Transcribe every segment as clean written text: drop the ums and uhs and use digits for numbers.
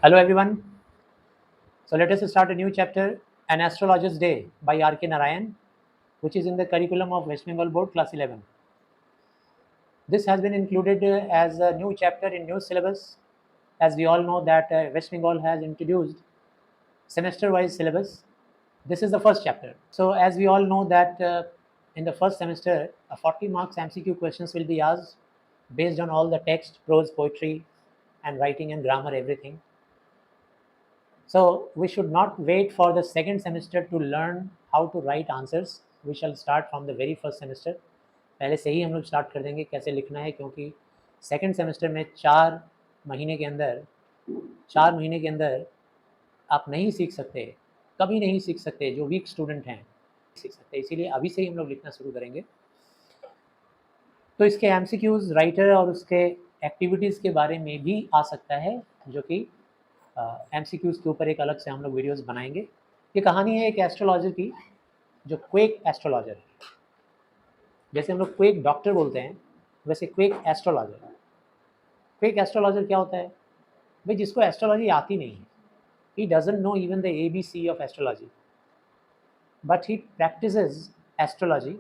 Hello everyone. So let us start a new chapter, An Astrologer's Day by R.K. Narayan, which is in the curriculum of West Bengal Board Class 11. This has been included as a new chapter in new syllabus. As we all know that West Bengal has introduced semester-wise syllabus. This is the first chapter. So as we all know that in the first semester, 40 marks MCQ questions will be asked based on all the text, prose, poetry, and writing and grammar, everything. So we should not wait for the second semester to learn how to write answers. We shall start from the very first semester. पहले से ही हम लोग start कर देंगे कैसे लिखना है, क्योंकि सेकंड सेमेस्टर में महीने के अंदर 4 महीने के अंदर आप नहीं सीख सकते, कभी नहीं सीख सकते, जो वीक स्टूडेंट हैं सीख सकते, इसीलिए अभी से ही हम लोग लिखना शुरू करेंगे। तो इसके एमसीक्यूज राइटर और उसके एक्टिविटीज़ के बारे में भी आ सकता है, जो कि एमसीक्यूज के ऊपर एक अलग से हम लोग वीडियोस बनाएंगे। ये कहानी है एक एस्ट्रोलॉजर की, जो क्वेक एस्ट्रोलॉजर, जैसे हम लोग क्वेक डॉक्टर बोलते हैं वैसे क्वेक एस्ट्रोलॉजर। क्वेक एस्ट्रोलॉजर क्या होता है भाई? जिसको एस्ट्रोलॉजी आती नहीं है, he doesn't know even the ABC of astrology, but he practises astrology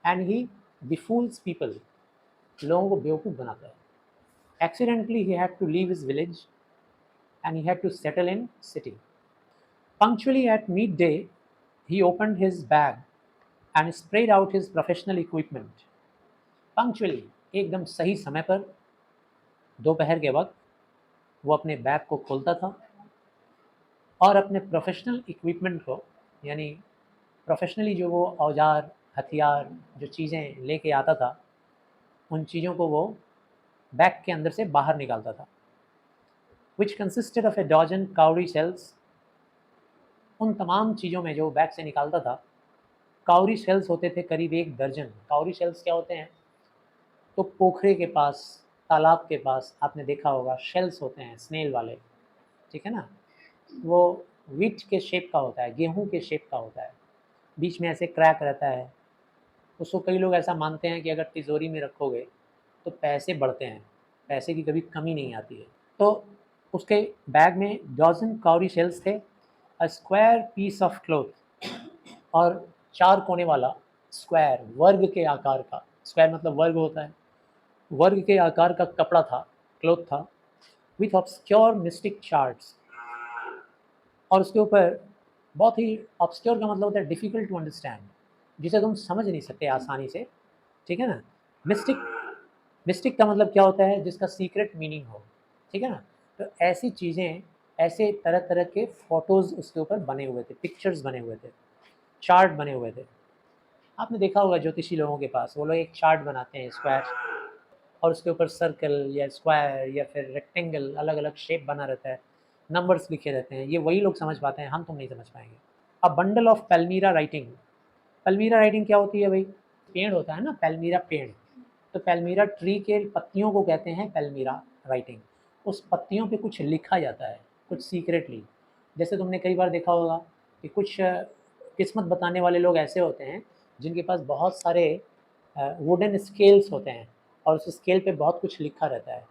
and he befools people, लोगों को बेवकूफ़ बनाता है। Accidentally he had to leave his village and he had to settle in city. Punctually at midday, he opened his bag and spread out his professional equipment. Punctually, एकदम सही समय पर, दोपहर के वक्त वो अपने बैग को खोलता था और अपने प्रोफेशनल इक्विपमेंट को, यानी प्रोफेशनली जो वो औजार, हथियार, जो चीज़ें लेके आता था, उन चीज़ों को वो बैग के अंदर से बाहर निकालता था, which consisted of a dozen cowrie shells. उन तमाम चीज़ों में जो बैग से निकालता था, काउरी शेल्स होते थे करीब 1 दर्जन। काउरी शेल्स क्या होते हैं? तो पोखरे के पास, तालाब के पास आपने देखा होगा शेल्स होते हैं स्नेल वाले, ठीक है ना? वो व्हीट के शेप का होता है, गेहूं के शेप का होता है, बीच में ऐसे क्रैक रहता है। उसको कई लोग ऐसा मानते हैं कि अगर तिजोरी में रखोगे तो पैसे बढ़ते हैं, पैसे की कभी कमी नहीं आती है। तो उसके बैग में डजन काउरी शेल्स थे, a square piece of cloth, और 4 कोने वाला स्क्वायर, वर्ग के आकार का, स्क्वायर मतलब वर्ग होता है, वर्ग के आकार का कपड़ा था, क्लॉथ था, विथ ऑब्सक्योर मिस्टिक चार्ट्स, और उसके ऊपर बहुत ही, ऑब्सक्योर का मतलब होता है डिफ़िकल्ट टू अंडरस्टैंड, जिसे तुम समझ नहीं सकते आसानी से, ठीक है ना? मिस्टिक, मिस्टिक का मतलब क्या होता है? जिसका सीक्रेट मीनिंग हो, ठीक है ना? तो ऐसी चीज़ें, ऐसे तरह तरह के फ़ोटोज़ उसके ऊपर बने हुए थे, पिक्चर्स बने हुए थे, चार्ट बने हुए थे। आपने देखा होगा ज्योतिषी लोगों के पास, वो लोग एक चार्ट बनाते हैं स्क्वायर, और उसके ऊपर सर्कल या स्क्वायर या फिर रेक्टेंगल, अलग अलग शेप बना रहता है, नंबर्स लिखे रहते हैं। ये वही लोग समझ पाते हैं, हम तुम नहीं समझ पाएंगे। A bundle of palmyra writing. Palmyra writing क्या होती है भाई? पेड़ होता है ना, पैल्मीरा पेड़, तो पैल्मीरा ट्री के पत्तियों को कहते हैं पैल्मीरा राइटिंग। उस पत्तियों पे कुछ लिखा जाता है, कुछ सीक्रेटली। जैसे तुमने कई बार देखा होगा कि कुछ किस्मत बताने वाले लोग ऐसे होते हैं जिनके पास बहुत सारे वुडन स्केल्स होते हैं, और उस स्केल पे बहुत कुछ लिखा रहता है,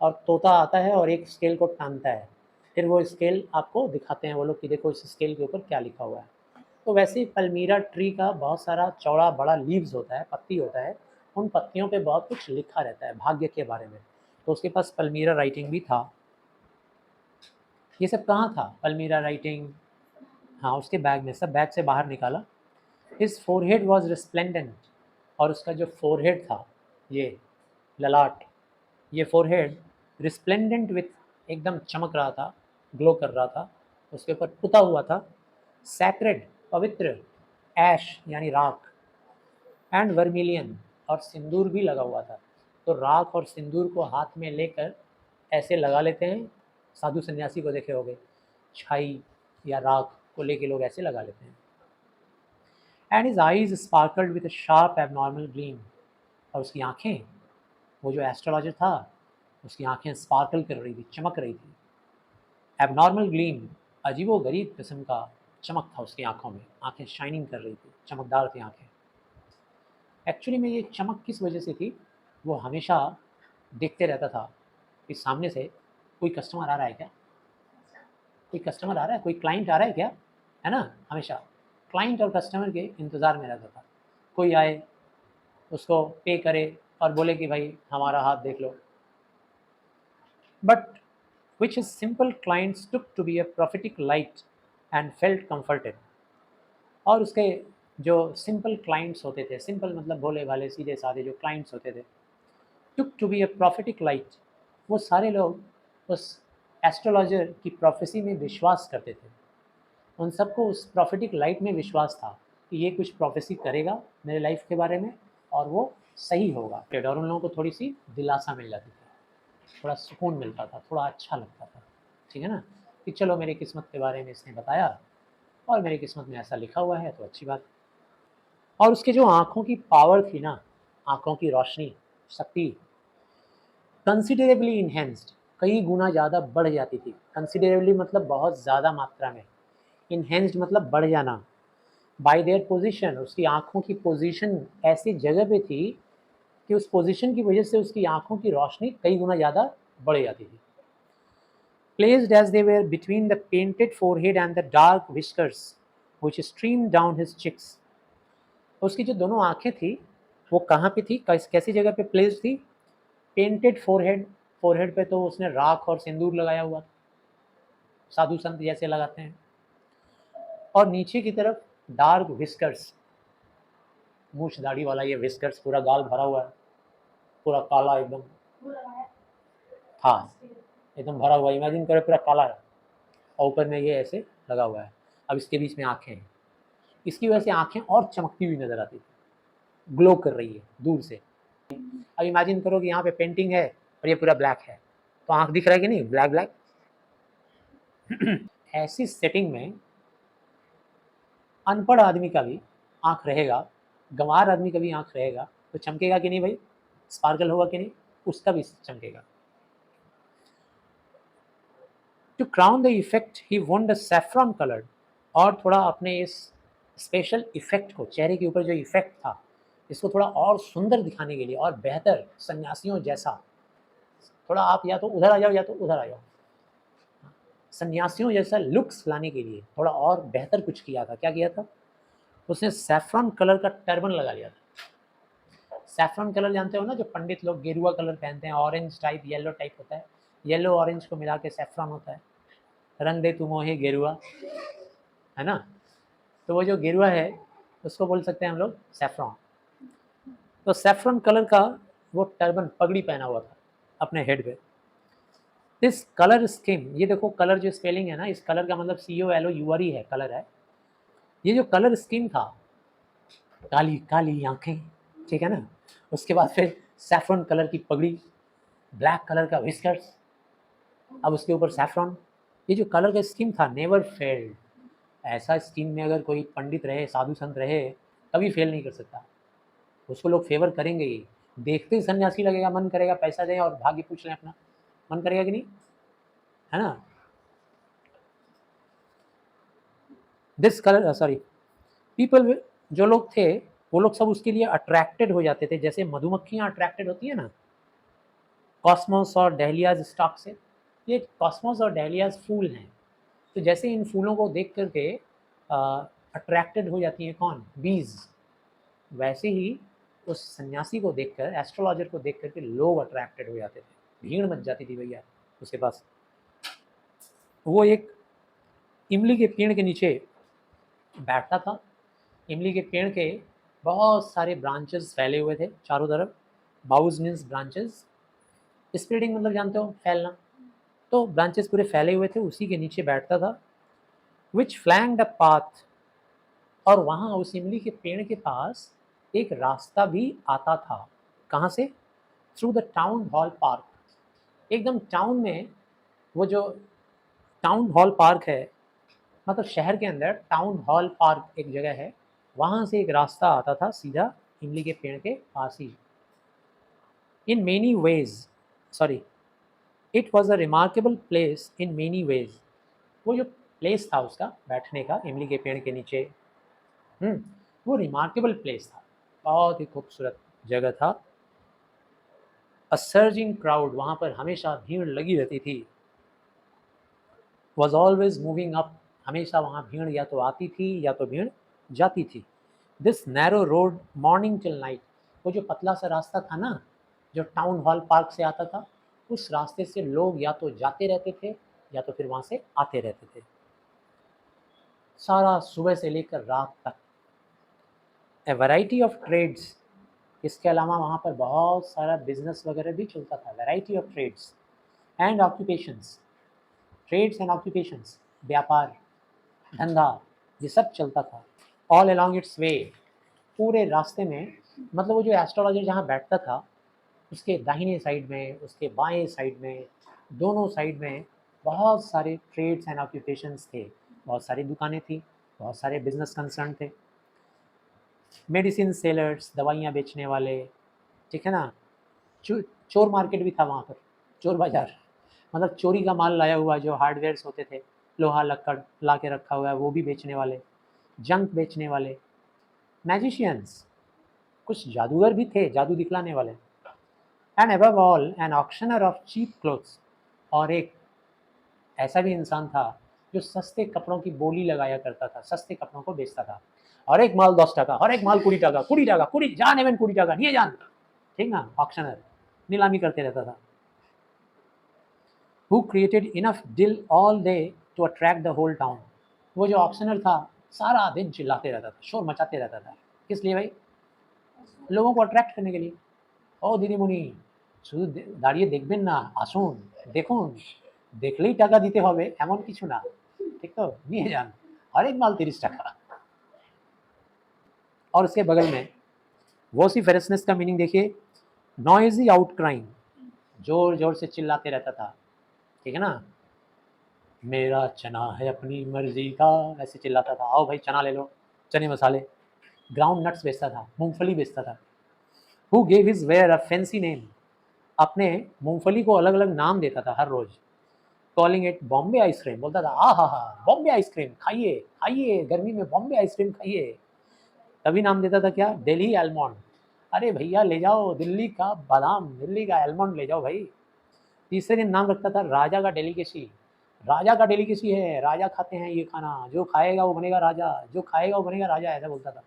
और तोता आता है और एक स्केल को टानता है, फिर वो स्केल आपको दिखाते हैं वो लोग कि देखो इस स्केल के ऊपर क्या लिखा हुआ है। तो वैसे ही पल्मीरा ट्री का बहुत सारा चौड़ा बड़ा लीव्स होता है, पत्ती होता है, उन पत्तियों पे बहुत कुछ लिखा रहता है भाग्य के बारे में। तो उसके पास पल्मीरा राइटिंग भी था। ये सब कहाँ था पल्मीरा राइटिंग? हाँ, उसके बैग में, सब बैग से बाहर निकाला। हिज फोरहेड वॉज रिस्प्लेंडेंट, और उसका जो फोरहेड था, ये ललाट, ये फोरहेड रिस्प्लेंडेंट विथ, एकदम चमक रहा था, ग्लो कर रहा था, उसके ऊपर पुता हुआ था सैक्रेड, पवित्र, ऐश यानी राख, एंड वर्मिलियन, और सिंदूर भी लगा हुआ था। तो राख और सिंदूर को हाथ में लेकर ऐसे लगा लेते हैं, साधु सन्यासी को देखे होंगे, छाई या राख को लेके लोग ऐसे लगा लेते हैं। And his eyes sparkled with a sharp abnormal gleam, और उसकी आंखें, वो जो एस्ट्रोलॉजर था उसकी आंखें स्पार्कल कर रही थी, चमक रही थी। एबनॉर्मल ग्लीम, अजीबो गरीब किस्म का चमक था उसकी आंखों में, आंखें शाइनिंग कर रही थी, चमकदार थी आंखें। एक्चुअली में ये चमक किस वजह से थी? वो हमेशा देखते रहता था कि सामने से कोई कस्टमर आ रहा है क्या, कोई कस्टमर आ रहा है, कोई क्लाइंट आ रहा है क्या, है ना, हमेशा क्लाइंट और कस्टमर के इंतज़ार में रहता था। कोई आए, उसको पे करे और बोले कि भाई हमारा हाथ देख लो। But which his simple clients took to be a prophetic light and felt comforted। और उसके जो सिंपल क्लाइंट्स होते थे, सिंपल मतलब भोले भाले सीधे साधे जो क्लाइंट्स होते थे, took to be a prophetic light, वो सारे लोग उस एस्ट्रोलॉजर की प्रोफेसी में विश्वास करते थे। उन सबको उस प्रॉफिटिक लाइट में विश्वास था कि ये कुछ प्रोफेसी करेगा मेरे लाइफ के बारे में और वो सही होगा। और उन लोगों को थोड़ी सी दिलासा मिल जाती थी, थोड़ा सुकून मिलता था, थोड़ा अच्छा लगता था, ठीक है ना, कि चलो मेरी किस्मत के बारे में इसने बताया और मेरी किस्मत में ऐसा लिखा हुआ है तो अच्छी बात। और उसके जो आँखों की पावर थी ना, आँखों की रोशनी, शक्ति कंसिडरेबली इन्हेंस्ड, कई गुना ज़्यादा बढ़ जाती थी। कंसिडरेबली मतलब बहुत ज़्यादा मात्रा में, इन्हेंस्ड मतलब बढ़ जाना। बाय देयर पोजीशन, उसकी आँखों की पोजीशन ऐसी जगह पे थी कि उस पोजीशन की वजह से उसकी आँखों की रोशनी कई गुना ज़्यादा बढ़ जाती थी। Placed as they were between the painted forehead and the dark whiskers which streamed down his cheeks। उसकी जो दोनों आँखें थी वो कहाँ पे थी, कैसी जगह पे प्लेस थी? पेंटेड फोरहेड, फोरहेड पे तो उसने राख और सिंदूर लगाया हुआ था, साधु संत जैसे लगाते हैं। और नीचे की तरफ डार्क विस्कर्स, मूछ दाढ़ी वाला ये विस्कर्स, पूरा गाल भरा हुआ है, पूरा काला एकदम, हाँ एकदम भरा हुआ, इमेजिन करो पूरा काला है और ऊपर में ये ऐसे लगा हुआ है। अब इसके बीच में आँखें हैं, इसकी वजह से आँखें और चमकती हुई नज़र आती थी, ग्लो कर रही है दूर से। अब इमेजिन करो कि यहाँ पे पेंटिंग है और ये पूरा ब्लैक है, तो आँख दिख रहा है कि नहीं, ब्लैक ब्लैक। ऐसी सेटिंग में अनपढ़ आदमी का भी आँख रहेगा, गंवार आदमी का भी आँख रहेगा, तो चमकेगा कि नहीं भाई, स्पार्कल होगा कि नहीं, उसका भी चमकेगा। To crown the effect he want the saffron coloured, और थोड़ा अपने इस स्पेशल इफेक्ट को, चेहरे के ऊपर जो इफेक्ट था, इसको थोड़ा और सुंदर दिखाने के लिए और बेहतर सन्यासियों जैसा, थोड़ा आप या तो उधर आ जाओ या तो उधर आ जाओ, सन्यासियों जैसा लुक्स लाने के लिए थोड़ा और बेहतर कुछ किया था। क्या किया था उसने? सैफ्रॉन कलर का टर्बन लगा लिया था। सैफ्रॉन कलर जानते हो ना, जो पंडित लोग गेरुआ कलर पहनते हैं, ऑरेंज टाइप येलो टाइप होता है, येलो ऑरेंज को मिला के सैफ्रॉन होता है। रंग दे तू मोहे गेरुआ, है ना, तो वो जो गेरुआ है उसको बोल सकते हैं हम लोग सैफ्रॉन। तो सैफ्रॉन कलर का वो टर्बन, पगड़ी पहना हुआ था अपने हेड पे। दिस कलर स्कीम, ये देखो कलर जो स्पेलिंग है ना, इस कलर का मतलब COLOUR ही है, कलर है। ये जो कलर स्कीम था, काली काली आंखें, ठीक है ना, उसके बाद फिर सैफ्रॉन कलर की पगड़ी, ब्लैक कलर का विस्कर्स, अब उसके ऊपर सैफ्रॉन, ये जो कलर का स्कीम था नेवर फेल्ड। ऐसा स्कीम में अगर कोई पंडित रहे, साधु संत रहे, कभी फेल नहीं कर सकता, उसको लोग फेवर करेंगे ही। देखते ही सन्यासी लगेगा, मन करेगा पैसा दें और भाग्य पूछ लें अपना, मन करेगा कि नहीं, है ना। दिस कलर सॉरी पीपल, जो लोग थे वो लोग सब उसके लिए अट्रैक्टेड हो जाते थे, जैसे मधुमक्खियाँ अट्रैक्टेड होती है ना कॉस्मोस और डहलियाज स्टॉक से। ये कॉस्मोस और डहलियाज फूल हैं, तो जैसे इन फूलों को देख करके अट्रैक्टेड हो जाती हैं कौन, बीज, वैसे ही उस सन्यासी को देखकर, एस्ट्रोलॉजर को देख करके लोग अट्रैक्टेड हो जाते थे, भीड़ मच जाती थी भैया उसके पास। वो एक इमली के पेड़ के नीचे बैठता था, इमली के पेड़ के बहुत सारे ब्रांचेस फैले हुए थे चारों तरफ, बाउज मीन्स ब्रांचेस, स्प्रेडिंग मतलब जानते हो फैलना, तो ब्रांचेस पूरे फैले हुए थे, उसी के नीचे बैठता था। विच फ्लैंक्ड अ पाथ, और वहाँ उस इमली के पेड़ के पास एक रास्ता भी आता था, कहाँ से? Through the town hall park, एकदम टाउन में, वो जो टाउन हॉल पार्क है, मतलब शहर के अंदर टाउन हॉल पार्क एक जगह है, वहाँ से एक रास्ता आता था सीधा इमली के पेड़ के पास ही। In many ways, sorry, it was a remarkable place in many ways, वो जो प्लेस था उसका बैठने का इमली के पेड़ के नीचे, वो रिमार्केबल प्लेस था, बहुत ही खूबसूरत जगह था। अ सर्जिंग क्राउड, वहाँ पर हमेशा भीड़ लगी रहती थी। वॉज ऑलवेज मूविंग अप, हमेशा वहाँ भीड़ या तो आती थी या तो भीड़ जाती थी। This narrow road morning till night, वो जो पतला सा रास्ता था ना जो टाउन हॉल पार्क से आता था, उस रास्ते से लोग या तो जाते रहते थे या तो फिर वहाँ से आते रहते थे, सारा सुबह से लेकर रात तक। ए वैरायटी ऑफ ट्रेड्स, इसके अलावा वहाँ पर बहुत सारा बिजनेस वगैरह भी चलता था। Variety of trades and occupations, trades and occupations, व्यापार धंधा, ये सब चलता था। ऑल अलॉन्ग इट्स वे, पूरे रास्ते में, मतलब वो जो एस्ट्रोलॉजर जहाँ बैठता था उसके दाहिने साइड में, उसके बाएं साइड में, दोनों साइड में बहुत सारे ट्रेड्स एंड ऑक्यूपेशंस थे, बहुत सारी दुकानें थी, बहुत सारे बिजनेस कंसर्न थे। मेडिसिन सेलर्स, दवाइयाँ बेचने वाले, ठीक है ना। चोर मार्केट भी था वहाँ पर, चोर बाज़ार, मतलब चोरी का माल लाया हुआ जो हार्डवेयर्स होते थे, लोहा लक्कड़ ला के रखा हुआ है वो भी बेचने वाले, जंक बेचने वाले, मैजिशियंस, कुछ जादूगर भी थे, जादू दिखलाने वाले, and above all an auctioneer of cheap clothes, और एक ऐसा भी इंसान था जो सस्ते कपड़ों की बोली लगाया करता था, सस्ते कपड़ों को बेचता था। और एक माल 10 টাকা, और एक माल 20 টাকা, 20 টাকা, 20 जान एवं 20 টাকা निये जान, ठीक ना, ऑक्शनर नीलामी करते रहता था। Who created enough dill all day to attract the whole town, वो जो ऑक्शनर था सारा दिन चिल्लाते रहता था, शोर मचाते रहता था, किस लिए भाई, लोगों को अट्रैक्ट करने के लिए। ओ দিদিমণি শুধু দাঁড়িয়ে দেখবেন না, আসুন দেখুন, দেখলেই টাকা দিতে হবে এমন কিছু না, ঠিক তো, নিয়ে যান, हर एक माल 30 টাকা। और उसके बगल में वोसिफेरसनेस का मीनिंग देखिए, नॉइजी आउट क्राइंग, जोर जोर से चिल्लाते रहता था, ठीक है ना, मेरा चना है अपनी मर्जी का, ऐसे चिल्लाता था, आओ भाई चना ले लो, चने मसाले। ग्राउंड नट्स बेचता था, मूंगफली बेचता था। Who gave his ware a fancy name, अपने मूंगफली को अलग अलग नाम देता था हर रोज। कॉलिंग इट बॉम्बे आइसक्रीम, बोलता था आ हा हा बॉम्बे आइसक्रीम खाइए खाइए, गर्मी में बॉम्बे आइसक्रीम खाइए। कभी नाम देता था क्या, दिल्ली एलमंड, अरे भैया ले जाओ दिल्ली का बादाम, दिल्ली का एलमंड ले जाओ भाई। तीसरे दिन नाम रखता था राजा का डेलीकेसी, राजा का डेलीकेसी है, राजा खाते हैं ये खाना, जो खाएगा वो बनेगा राजा, जो खाएगा वो बनेगा राजा, ऐसा बोलता था।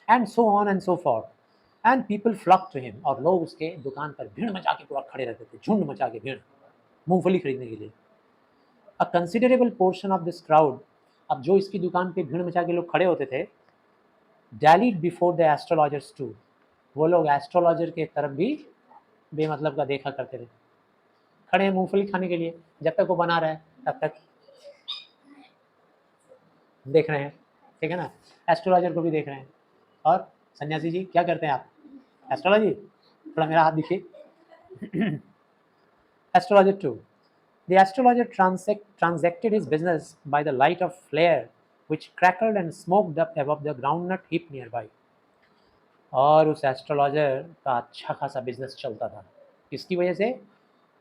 And so on and so forth, and people flock to him, और लोग उसके दुकान पर भीड़ मचा के पूरा खड़े रहते थे, झुंड मचा के भीड़, मूंगफली खरीदने के लिए। अ considerable portion of this crowd, अब जो इसकी दुकान पे भीड़ मचा के लोग खड़े होते थे, डैलीड बिफोर द एस्ट्रोलॉजर्स टू, वो लोग एस्ट्रोलॉजर के तरफ भी बेमतलब का देखा करते थे, खड़े हैं मूंगफली खाने के लिए, जब तक वो बना रहा है तब तक देख रहे हैं, ठीक है ना, एस्ट्रोलॉजर को भी देख रहे हैं। और सन्यासी जी क्या करते हैं आप, एस्ट्रोलॉजी, थोड़ा मेरा हाथ दिखिए। Astrologer to, the astrologer transacted his business by the light of flare which crackled and smoked up above the groundnut heap nearby, और उस एस्ट्रोलॉजर का अच्छा खासा बिजनेस चलता था, किसकी वजह से,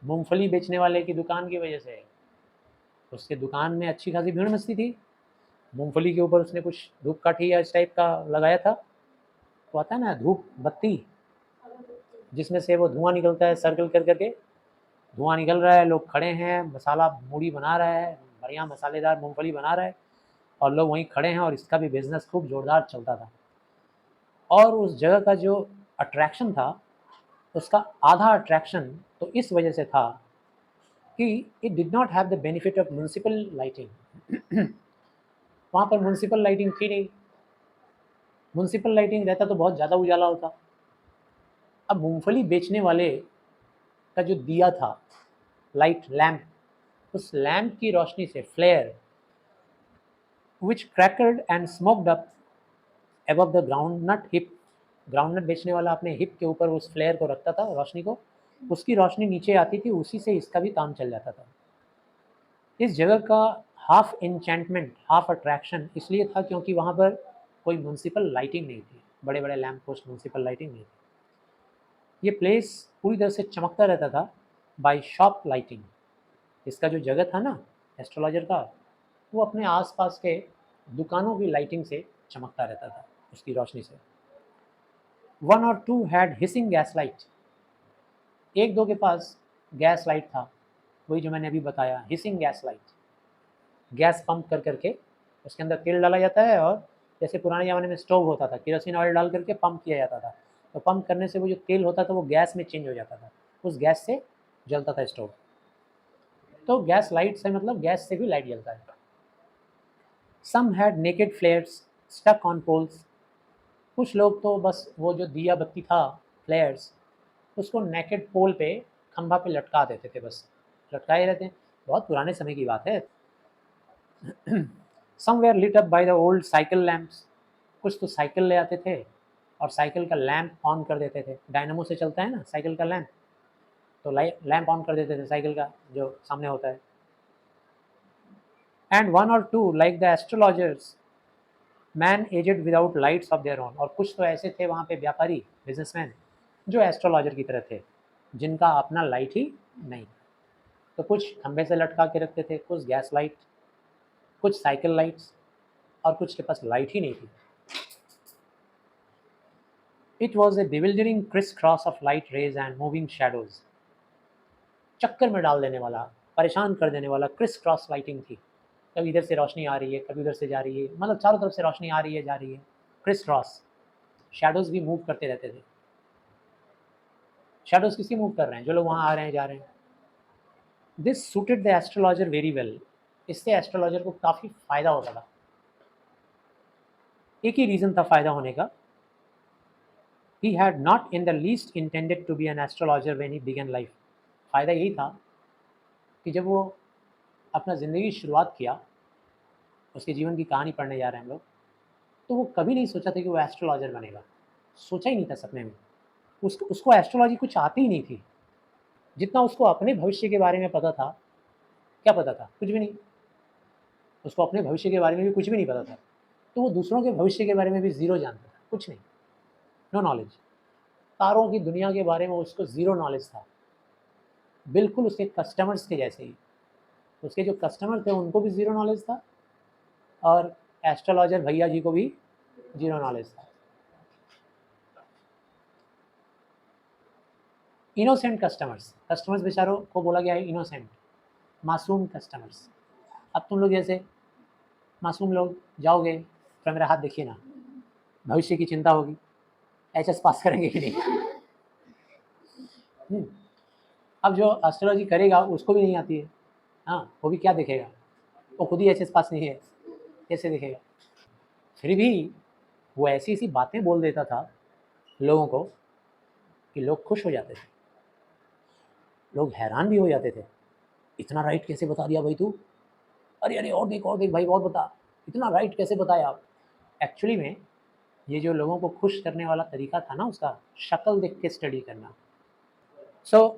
मूंगफली बेचने वाले की दुकान की वजह से। उसके दुकान में अच्छी खासी भीड़ मचती थी, मूंगफली के ऊपर उसने कुछ धूपकाठी या इस टाइप का लगाया था, वो आता है ना धूप बत्ती, जिसमें से वो धुआं निकलता है सर्कल कर करके, धुआं निकल रहा है, लोग खड़े हैं, मसाला मूढ़ी बना रहा है, बढ़िया मसालेदार मूंगफली बना रहा है, और लोग वहीं खड़े हैं, और इसका भी बिजनेस खूब जोरदार चलता था। और उस जगह का जो अट्रैक्शन था, उसका आधा अट्रैक्शन तो इस वजह से था कि it did not have the benefit of municipal lighting. वहाँ पर म्यूनसिपल लाइटिंग थी नहीं, म्यूनसिपल लाइटिंग रहता तो बहुत ज़्यादा उजाला होता। अब मूंगफली बेचने वाले का जो दिया था, लाइट लैम्प, उस लैम्प की रोशनी से, flare which crackled and smoked up above the groundnut heap, groundnut बेचने वाला अपने हिप के ऊपर उस फ्लेयर को रखता था रोशनी को, उसकी रोशनी नीचे आती थी, उसी से इसका भी काम चल जाता था। इस जगह का हाफ इंचेंटमेंट हाफ अट्रैक्शन इसलिए था क्योंकि वहाँ पर कोई म्यूनसिपल लाइटिंग नहीं थी, बड़े बड़े लैम्प पोस्ट, म्यूनसिपल लाइटिंग नहीं थी। ये प्लेस पूरी तरह से चमकता रहता था बाय शॉप लाइटिंग। इसका जो जगह था ना एस्ट्रोलॉजर का, वो अपने आसपास के दुकानों की लाइटिंग से चमकता रहता था, उसकी रोशनी से। वन और two had hissing gas light, एक दो के पास गैस लाइट था वही जो मैंने अभी बताया, hissing gas light, gas pump कर करके उसके अंदर तेल डाला जाता है और जैसे पुराने ज़माने में स्टोव होता था, केरोसिन ऑयल डाल करके पंप किया जाता था, तो पंप करने से वो जो तेल होता था वो गैस में चेंज हो जाता था, उस गैस से जलता था स्टोव। तो गैस लाइट से मतलब गैस से भी लाइट जलता है। Some had naked flares stuck on poles, कुछ लोग तो बस वो जो दिया बत्ती था, फ्लेयर्स, उसको नेकेड पोल पे, खंभा पे लटका देते थे, बस लटकाए रहते हैं। बहुत पुराने समय की बात है। Some were lit up by the old cycle lamps, कुछ तो साइकिल ले आते थे और साइकिल का लैंप ऑन कर देते थे, डायनामो से चलता है ना साइकिल का लैंप, तो लैंप ऑन कर देते थे साइकिल का जो सामने होता है। एंड वन और two like the astrologer's managed without lights of their own, और कुछ तो ऐसे थे वहाँ पे व्यापारी, बिजनेसमैन, जो एस्ट्रोलॉजर की तरह थे, जिनका अपना लाइट ही नहीं। तो कुछ खंभे से लटका के रखते थे, कुछ गैस लाइट, कुछ साइकिल लाइट्स, और कुछ के पास लाइट ही नहीं थी। It was a bewildering criss cross of light rays and moving shadows, चक्कर में डाल देने वाला, परेशान कर देने वाला क्रिस क्रॉस लाइटिंग थी। कभी इधर से रोशनी आ रही है, कभी उधर से जा रही है, मतलब चारों तरफ से रोशनी आ रही है, जा रही है, क्रिस क्रॉस। शेडोज भी मूव करते रहते थे। शेडोज किसकी मूव कर रहे हैं? जो लोग वहाँ आ रहे हैं, जा रहे हैं। This suited the astrologer very well, इससे एस्ट्रोलॉजर को काफ़ी फ़ायदा होता था। एक ही रीज़न था फ़ायदा होने का, he had not in the least intended to be an astrologer when he began life. फ़ायदा यही था कि जब वो अपना ज़िंदगी की शुरुआत किया, उसके जीवन की कहानी पढ़ने जा रहे हैं हम लोग, तो वो कभी नहीं सोचा था कि वो एस्ट्रोलॉजर बनेगा, सोचा ही नहीं था सपने में। उसको एस्ट्रोलॉजी कुछ आती ही नहीं थी। जितना उसको अपने भविष्य के बारे में पता था, क्या पता था? कुछ भी नहीं। उसको अपने भविष्य के बारे में भी कुछ भी नहीं पता था, तो वो दूसरों के भविष्य के बारे में भी ज़ीरो जानता था, कुछ नहीं, नो नॉलेज। तारों की दुनिया के बारे में उसको ज़ीरो नॉलेज था, बिल्कुल उसके कस्टमर्स के जैसे ही। उसके जो कस्टमर थे उनको भी ज़ीरो नॉलेज था और एस्ट्रोलॉजर भैया जी को भी ज़ीरो नॉलेज था। इनोसेंट कस्टमर्स, कस्टमर्स बेचारों को बोला गया है इनोसेंट, मासूम कस्टमर्स। अब तुम लोग जैसे मासूम लोग जाओगे तो मेरा हाथ देखिए ना, भविष्य की चिंता होगी, एचएस पास करेंगे कि नहीं। अब जो एस्ट्रोलॉजी करेगा उसको भी नहीं आती है, हाँ, वो भी क्या देखेगा, वो खुद ही एचएस पास नहीं है, कैसे देखेगा। फिर भी वो ऐसी ऐसी बातें बोल देता था लोगों को कि लोग खुश हो जाते थे, लोग हैरान भी हो जाते थे, इतना राइट कैसे बता दिया भाई तू, अरे अरे और देख भाई और बता, इतना राइट कैसे बताया आप। एक्चुअली में ये जो लोगों को खुश करने वाला तरीका था ना उसका, शक्ल देख के स्टडी करना। So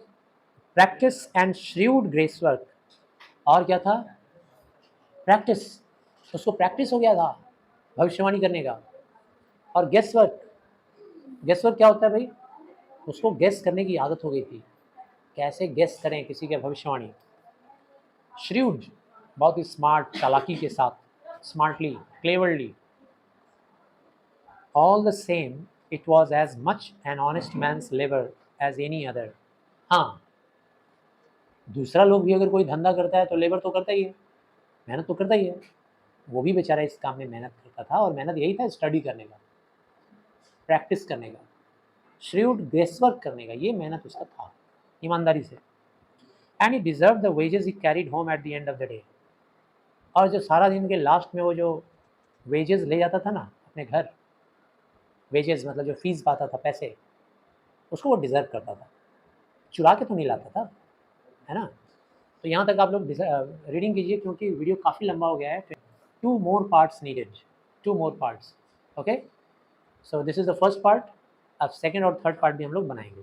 practice and shrewd guesswork, और क्या था? प्रैक्टिस, उसको प्रैक्टिस हो गया था भविष्यवाणी करने का। और गेस वर्क, गेस वर्क क्या होता है भाई? उसको गेस करने की आदत हो गई थी, कैसे गेस करें किसी के भविष्यवाणी। श्रीवुड, बहुत ही स्मार्ट, चालाकी के साथ, smartly, cleverly. All the same it was as much an honest man's labour as any other. हाँ, दूसरा लोग भी अगर कोई धंधा करता है तो लेबर तो करता ही है, मेहनत तो करता ही है। वो भी बेचारा इस काम में मेहनत करता था, और मेहनत यही था स्टडी करने का, प्रैक्टिस करने का, श्रीवुड ग्रेसवर्क करने का, ये मेहनत उसका था, ईमानदारी से। And he deserve the wages he carried home at the end of the day. और जो सारा दिन के लास्ट में वो जो वेजेस ले जाता था ना अपने घर, वेजेस मतलब जो फीस पाता था, पैसे, उसको वो डिज़र्व करता था, चुरा के तो नहीं लाता था, है ना। तो यहाँ तक आप लोग रीडिंग कीजिए क्योंकि वीडियो काफ़ी लंबा हो गया है। 2 more parts needed, 2 more parts, okay. So this is the first part, अब सेकंड और थर्ड पार्ट भी हम लोग बनाएंगे।